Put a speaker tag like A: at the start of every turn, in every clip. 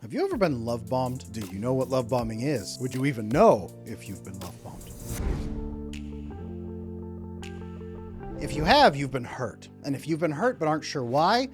A: Have you ever been love bombed? Do you know what love bombing is? Would you even know if you've been love bombed? If you have, you've been hurt. And if you've been hurt but aren't sure why,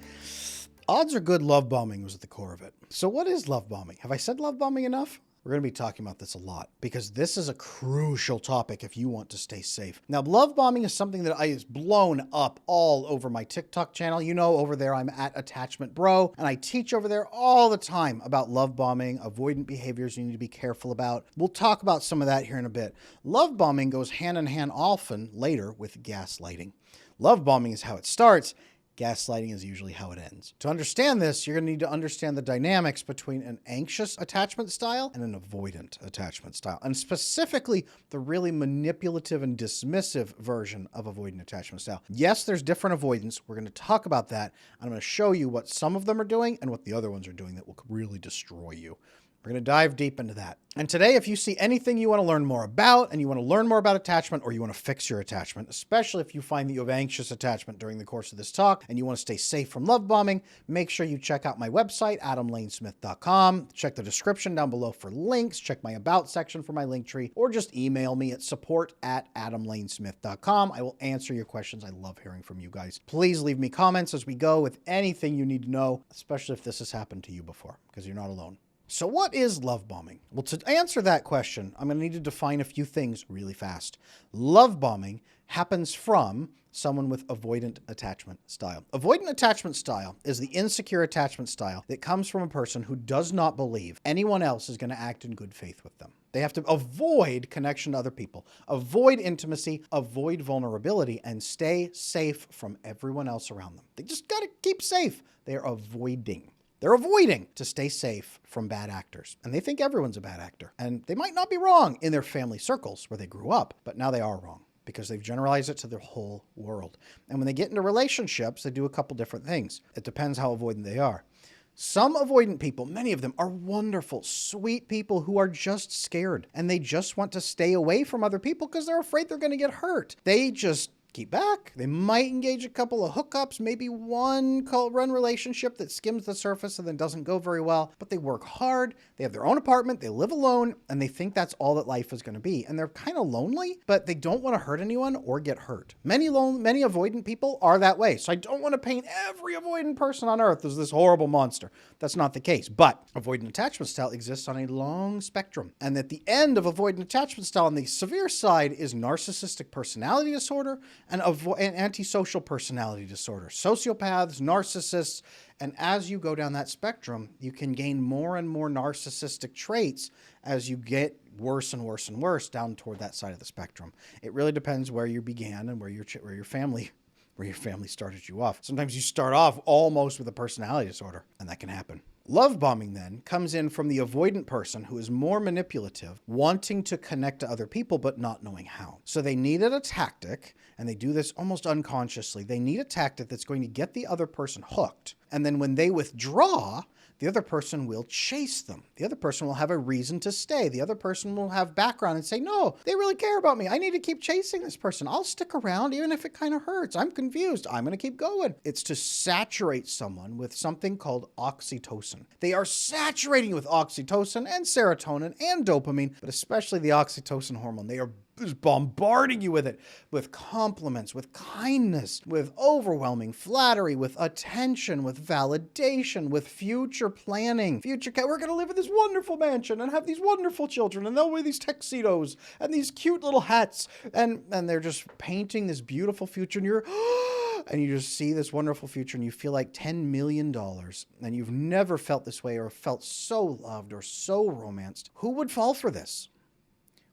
A: odds are good love bombing was at the core of it. So what is love bombing? Have I said love bombing enough? We're going to be talking about this a lot because this is a crucial topic if you want to stay safe. Now, love bombing is something that is blown up all over my TikTok channel. You know, over there, I'm at Attachment Bro, and I teach over there all the time about love bombing, avoidant behaviors you need to be careful about. We'll talk about some of that here in a bit. Love bombing goes hand in hand often later with gaslighting. Love bombing is how it starts. Gaslighting is usually how it ends. To understand this, you're going to need to understand the dynamics between an anxious attachment style and an avoidant attachment style, and specifically the really manipulative and dismissive version of avoidant attachment style. Yes, there's different avoidants. We're going to talk about that. I'm going to show you what some of them are doing and what the other ones are doing that will really destroy you. We're going to dive deep into that. And today, if you see anything you want to learn more about, and you want to learn more about attachment, or you want to fix your attachment, especially if you find that you have anxious attachment during the course of this talk, and you want to stay safe from love bombing, make sure you check out my website, adamlanesmith.com. Check the description down below for links. Check my about section for my link tree, or just email me at support@adamlanesmith.com. I will answer your questions. I love hearing from you guys. Please leave me comments as we go with anything you need to know, especially if this has happened to you before, because you're not alone. So what is love bombing? Well, to answer that question, I'm going to need to define a few things really fast. Love bombing happens from someone with avoidant attachment style. Avoidant attachment style is the insecure attachment style that comes from a person who does not believe anyone else is going to act in good faith with them. They have to avoid connection to other people, avoid intimacy, avoid vulnerability, and stay safe from everyone else around them. They just got to keep safe. They're avoiding. They're avoiding to stay safe from bad actors. And they think everyone's a bad actor. And they might not be wrong in their family circles where they grew up, but now they are wrong because they've generalized it to the whole world. And when they get into relationships, they do a couple different things. It depends how avoidant they are. Some avoidant people, many of them, are wonderful, sweet people who are just scared. And they just want to stay away from other people because they're afraid they're going to get hurt. They just keep back. They might engage a couple of hookups, maybe one run relationship that skims the surface and then doesn't go very well, but they work hard. They have their own apartment. They live alone, and they think that's all that life is going to be. And they're kind of lonely, but they don't want to hurt anyone or get hurt. Many avoidant people are that way. So I don't want to paint every avoidant person on earth as this horrible monster. That's not the case. But avoidant attachment style exists on a long spectrum. And at the end of avoidant attachment style on the severe side is narcissistic personality disorder and antisocial personality disorder, sociopaths, narcissists. And as you go down that spectrum, you can gain more and more narcissistic traits as you get worse and worse and worse down toward that side of the spectrum. It really depends where you began and where your family started you off. Sometimes you start off almost with a personality disorder, and that can happen. Love bombing then comes in from the avoidant person who is more manipulative, wanting to connect to other people, but not knowing how. So they needed a tactic, and they do this almost unconsciously. They need a tactic that's going to get the other person hooked. And then when they withdraw, the other person will chase them. The other person will have a reason to stay. The other person will have background and say, no, they really care about me. I need to keep chasing this person. I'll stick around even if it kind of hurts. I'm confused. I'm going to keep going. It's to saturate someone with something called oxytocin. They are saturating you with oxytocin and serotonin and dopamine, but especially the oxytocin hormone. They are just bombarding you with it, with compliments, with kindness, with overwhelming flattery, with attention, with validation, with future planning. We're going to live in this wonderful mansion and have these wonderful children, and they'll wear these tuxedos and these cute little hats, and they're just painting this beautiful future, and and you just see this wonderful future, and you feel like $10 million, and you've never felt this way or felt so loved or so romanced. Who would fall for this?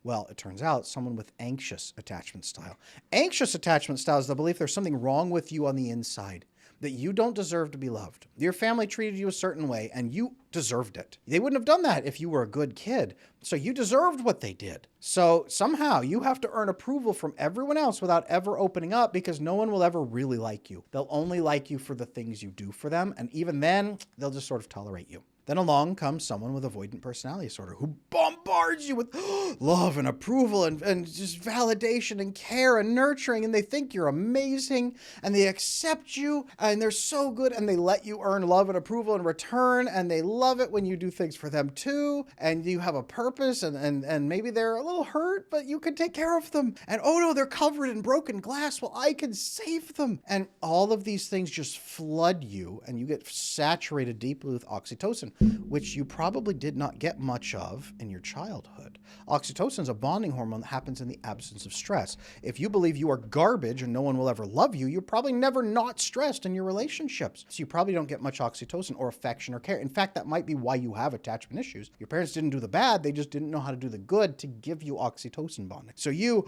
A: Well, it turns out someone with anxious attachment style. Anxious attachment style is the belief there's something wrong with you on the inside, that you don't deserve to be loved. Your family treated you a certain way, and you deserved it. They wouldn't have done that if you were a good kid, so you deserved what they did. So somehow you have to earn approval from everyone else without ever opening up, because no one will ever really like you. They'll only like you for the things you do for them, and even then, they'll just sort of tolerate you. Then along comes someone with avoidant personality disorder who bombards bombards you with love and approval and just validation and care and nurturing. And they think you're amazing and they accept you and they're so good and they let you earn love and approval in return. And they love it when you do things for them too. And you have a purpose and maybe they're a little hurt, but you can take care of them. And oh no, they're covered in broken glass. Well, I can save them. And all of these things just flood you and you get saturated deeply with oxytocin, which you probably did not get much of in your childhood. Oxytocin is a bonding hormone that happens in the absence of stress. If you believe you are garbage and no one will ever love you, you're probably never not stressed in your relationships. So you probably don't get much oxytocin or affection or care. In fact, that might be why you have attachment issues. Your parents didn't do the bad, they just didn't know how to do the good to give you oxytocin bonding. So you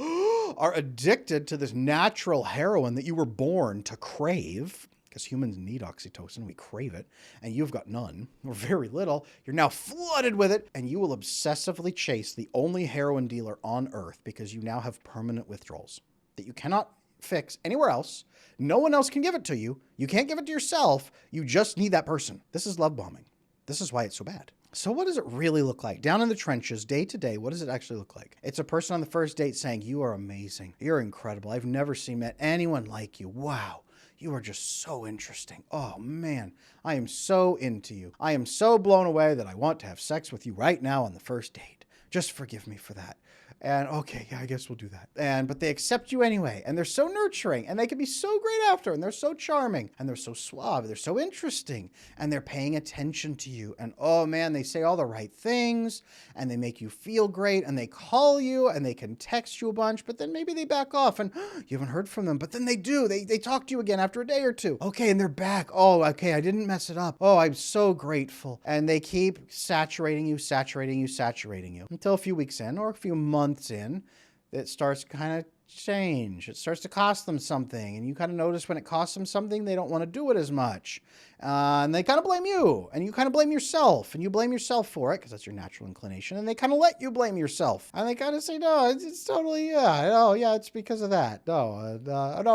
A: are addicted to this natural heroin that you were born to crave, because humans need oxytocin, we crave it, and you've got none, or very little. You're now flooded with it, and you will obsessively chase the only heroin dealer on earth because you now have permanent withdrawals that you cannot fix anywhere else. No one else can give it to you. You can't give it to yourself. You just need that person. This is love bombing. This is why it's so bad. So what does it really look like? Down in the trenches, day to day, what does it actually look like? It's a person on the first date saying, you are amazing. You're incredible. I've never met anyone like you. Wow. You are just so interesting. Oh man, I am so into you. I am so blown away that I want to have sex with you right now on the first date. Just forgive me for that. And okay, yeah, I guess we'll do that. But they accept you anyway. And they're so nurturing and they can be so great after. And they're so charming and they're so suave. They're so interesting and they're paying attention to you. And oh man, they say all the right things and they make you feel great and they call you and they can text you a bunch, but then maybe they back off and you haven't heard from them, but then they do. They talk to you again after a day or two. Okay, and they're back. Oh, okay, I didn't mess it up. Oh, I'm so grateful. And they keep saturating you until a few weeks in or a few months in, it starts to kind of change. It starts to cost them something. And you kind of notice when it costs them something, they don't want to do it as much. And they kind of blame you. And you kind of blame yourself. And you blame yourself for it because that's your natural inclination. And they kind of let you blame yourself. And they kind of say, no, it's totally, yeah. Oh, yeah, it's because of that. No,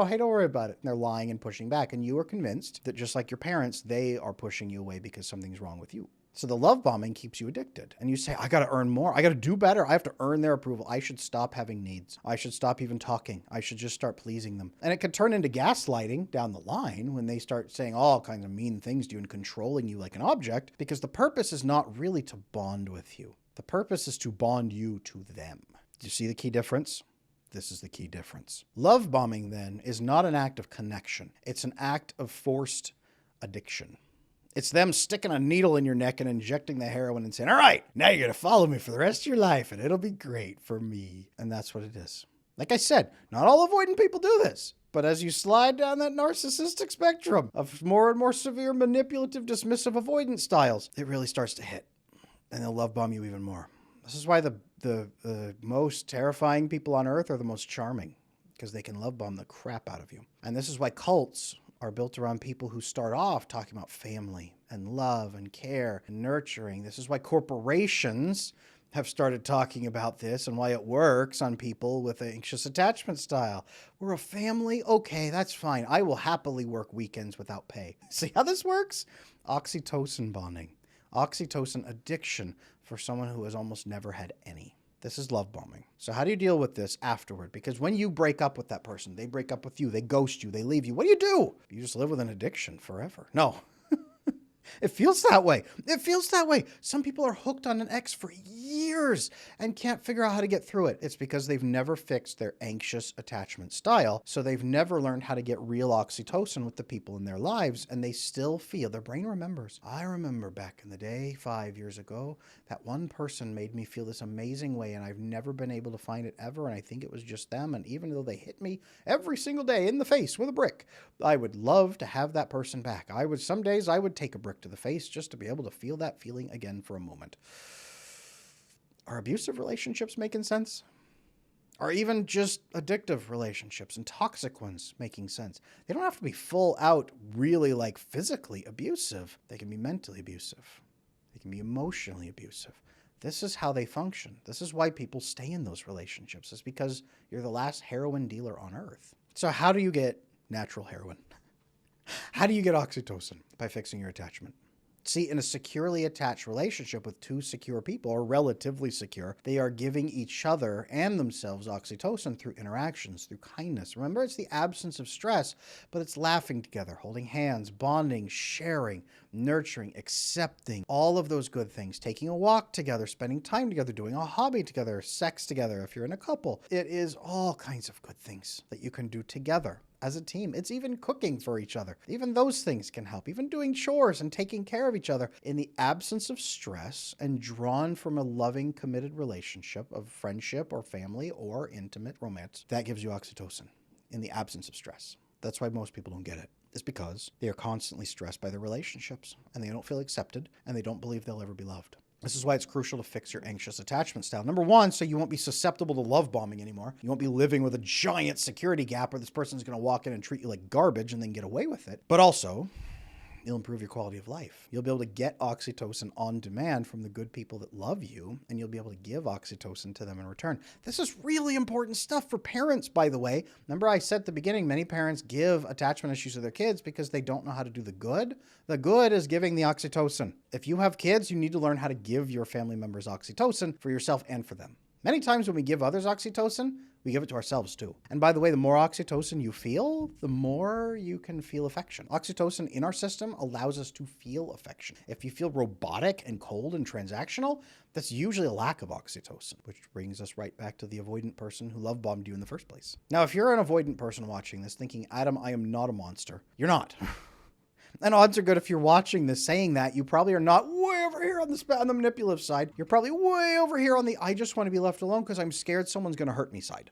A: hey, don't worry about it. And they're lying and pushing back. And you are convinced that just like your parents, they are pushing you away because something's wrong with you. So the love bombing keeps you addicted. And you say, I got to earn more. I got to do better. I have to earn their approval. I should stop having needs. I should stop even talking. I should just start pleasing them. And it can turn into gaslighting down the line when they start saying all kinds of mean things to you and controlling you like an object, because the purpose is not really to bond with you. The purpose is to bond you to them. Do you see the key difference? This is the key difference. Love bombing then is not an act of connection. It's an act of forced addiction. It's them sticking a needle in your neck and injecting the heroin and saying, all right, now you're going to follow me for the rest of your life and it'll be great for me. And that's what it is. Like I said, not all avoidant people do this. But as you slide down that narcissistic spectrum of more and more severe manipulative, dismissive avoidant styles, it really starts to hit. And they'll love bomb you even more. This is why the most terrifying people on earth are the most charming, because they can love bomb the crap out of you. And this is why cults are built around people who start off talking about family and love and care and nurturing. This is why corporations have started talking about this and why it works on people with an anxious attachment style. We're a family? Okay, that's fine. I will happily work weekends without pay. See how this works? Oxytocin bonding. Oxytocin addiction for someone who has almost never had any. This is love bombing. So how do you deal with this afterward? Because when you break up with that person, they break up with you, they ghost you, they leave you. What do? You just live with an addiction forever. No. It feels that way. It feels that way. Some people are hooked on an ex for years and can't figure out how to get through it. It's because they've never fixed their anxious attachment style. So they've never learned how to get real oxytocin with the people in their lives. And they still feel, their brain remembers. I remember back in the day, 5 years ago, that one person made me feel this amazing way and I've never been able to find it ever. And I think it was just them. And even though they hit me every single day in the face with a brick, I would love to have that person back. Some days I would take a brick to the face just to be able to feel that feeling again for a moment. Are abusive relationships making sense? Or even just addictive relationships and toxic ones making sense? They don't have to be full out, really like physically abusive. They can be mentally abusive. They can be emotionally abusive. This is how they function. This is why people stay in those relationships. It's because you're the last heroin dealer on earth. So how do you get natural heroin? How do you get oxytocin? By fixing your attachment. See, in a securely attached relationship with two secure people, or relatively secure, they are giving each other and themselves oxytocin through interactions, through kindness. Remember, it's the absence of stress, but it's laughing together, holding hands, bonding, sharing, nurturing, accepting, all of those good things, taking a walk together, spending time together, doing a hobby together, sex together if you're in a couple. It is all kinds of good things that you can do together as a team. It's even cooking for each other. Even those things can help. Even doing chores and taking care of each other in the absence of stress and drawn from a loving, committed relationship of friendship or family or intimate romance. That gives you oxytocin in the absence of stress. That's why most people don't get it. It's because they are constantly stressed by their relationships and they don't feel accepted and they don't believe they'll ever be loved. This is why it's crucial to fix your anxious attachment style. Number one, so you won't be susceptible to love bombing anymore. You won't be living with a giant security gap where this person's going to walk in and treat you like garbage and then get away with it. But also, you'll improve your quality of life. You'll be able to get oxytocin on demand from the good people that love you, and you'll be able to give oxytocin to them in return. This is really important stuff for parents, by the way. Remember I said at the beginning, many parents give attachment issues to their kids because they don't know how to do the good. The good is giving the oxytocin. If you have kids, you need to learn how to give your family members oxytocin for yourself and for them. Many times when we give others oxytocin, we give it to ourselves too. And by the way, the more oxytocin you feel, the more you can feel affection. Oxytocin in our system allows us to feel affection. If you feel robotic and cold and transactional, that's usually a lack of oxytocin, which brings us right back to the avoidant person who love bombed you in the first place. Now, if you're an avoidant person watching this thinking, Adam, I am not a monster, you're not. And odds are good if you're watching this saying that, you probably are not way over here on the manipulative side. You're probably way over here on the I just want to be left alone because I'm scared someone's going to hurt me side.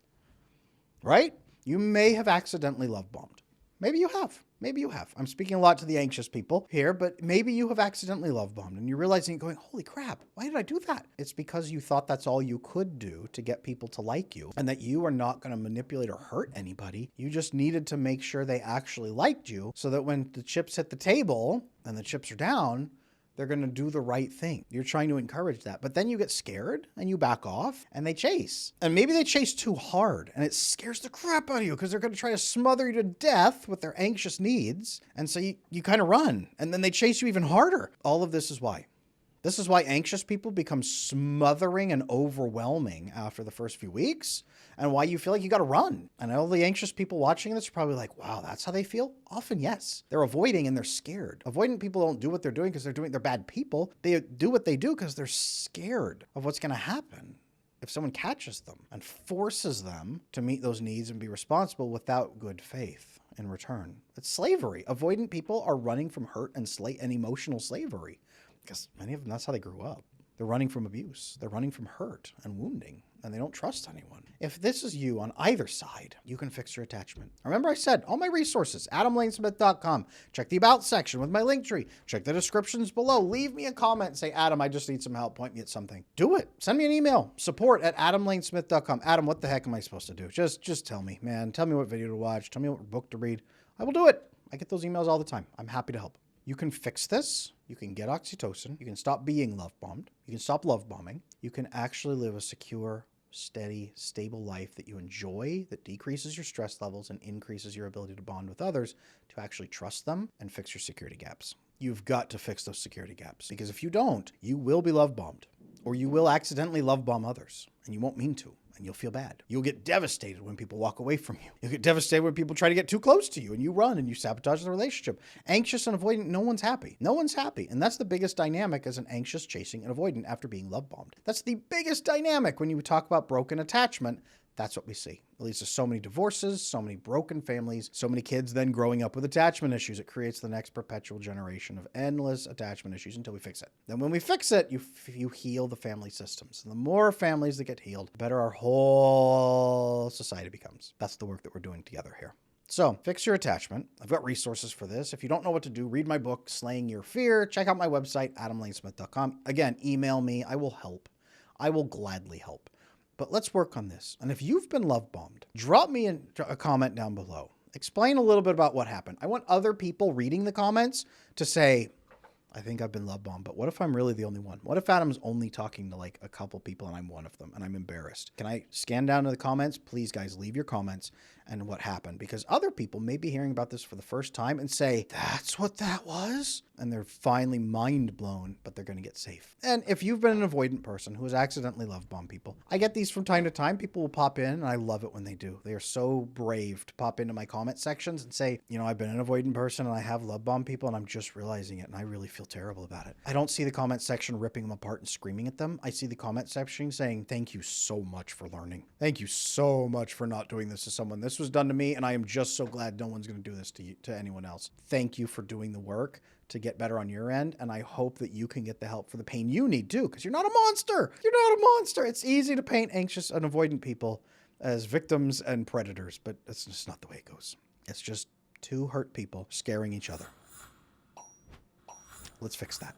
A: Right? You may have accidentally love bombed. Maybe you have. Maybe you have. I'm speaking a lot to the anxious people here, but maybe you have accidentally love bombed and you're realizing, going, holy crap, why did I do that? It's because you thought that's all you could do to get people to like you and that you are not going to manipulate or hurt anybody. You just needed to make sure they actually liked you so that when the chips hit the table and the chips are down, they're going to do the right thing. You're trying to encourage that. But then you get scared and you back off and they chase. And maybe they chase too hard and it scares the crap out of you because they're going to try to smother you to death with their anxious needs. And so you kind of run and then they chase you even harder. All of this is why. This is why anxious people become smothering and overwhelming after the first few weeks, and why you feel like you got to run. And all the anxious people watching this are probably like, wow, that's how they feel? Often, yes. They're avoiding and they're scared. Avoidant people don't do what they're doing because they're bad people. They do what they do because they're scared of what's going to happen if someone catches them and forces them to meet those needs and be responsible without good faith in return. It's slavery. Avoidant people are running from hurt and emotional slavery. Because many of them, that's how they grew up. They're running from abuse. They're running from hurt and wounding, and they don't trust anyone. If this is you on either side, you can fix your attachment. Remember I said, all my resources, adamlanesmith.com. Check the About section with my link tree. Check the descriptions below. Leave me a comment and say, Adam, I just need some help. Point me at something. Do it. Send me an email. support@adamlanesmith.com. Adam, what the heck am I supposed to do? Just tell me, man. Tell me what video to watch. Tell me what book to read. I will do it. I get those emails all the time. I'm happy to help. You can fix this. You can get oxytocin. You can stop being love bombed. You can stop love bombing. You can actually live a secure, steady, stable life that you enjoy, that decreases your stress levels and increases your ability to bond with others, to actually trust them and fix your security gaps. You've got to fix those security gaps, because if you don't, you will be love bombed, or you will accidentally love bomb others, and you won't mean to. And you'll feel bad. You'll get devastated when people walk away from you. You'll get devastated when people try to get too close to you and you run and you sabotage the relationship. Anxious and avoidant, no one's happy. No one's happy. And that's the biggest dynamic as an anxious, chasing, and avoidant after being love bombed. That's the biggest dynamic when you talk about broken attachment. That's what we see. It leads to so many divorces, so many broken families, so many kids then growing up with attachment issues. It creates the next perpetual generation of endless attachment issues until we fix it. Then when we fix it, you heal the family systems. And the more families that get healed, the better our whole society becomes. That's the work that we're doing together here. So fix your attachment. I've got resources for this. If you don't know what to do, read my book, Slaying Your Fear. Check out my website, adamlanesmith.com. Again, email me. I will help. I will gladly help. But let's work on this. And if you've been love bombed, drop me a comment down below. Explain a little bit about what happened. I want other people reading the comments to say, I think I've been love bombed, but what if I'm really the only one? What if Adam's only talking to like a couple people and I'm one of them and I'm embarrassed? Can I scan down to the comments? Please, guys, leave your comments and what happened, because other people may be hearing about this for the first time and say, that's what that was? And they're finally mind blown, but they're going to get safe. And if you've been an avoidant person who has accidentally love bombed people, I get these from time to time. People will pop in and I love it when they do. They are so brave to pop into my comment sections and say, you know, I've been an avoidant person and I have love bombed people and I'm just realizing it and I really feel terrible about it. I don't see the comment section ripping them apart and screaming at them. I see the comment section saying, thank you so much for learning. Thank you so much for not doing this to someone. This was done to me and I am just so glad no one's going to do this to you, to anyone else. Thank you for doing the work to get better on your end. And I hope that you can get the help for the pain you need too, because you're not a monster. You're not a monster. It's easy to paint anxious and avoidant people as victims and predators, but that's just not the way it goes. It's just two hurt people scaring each other. Let's fix that.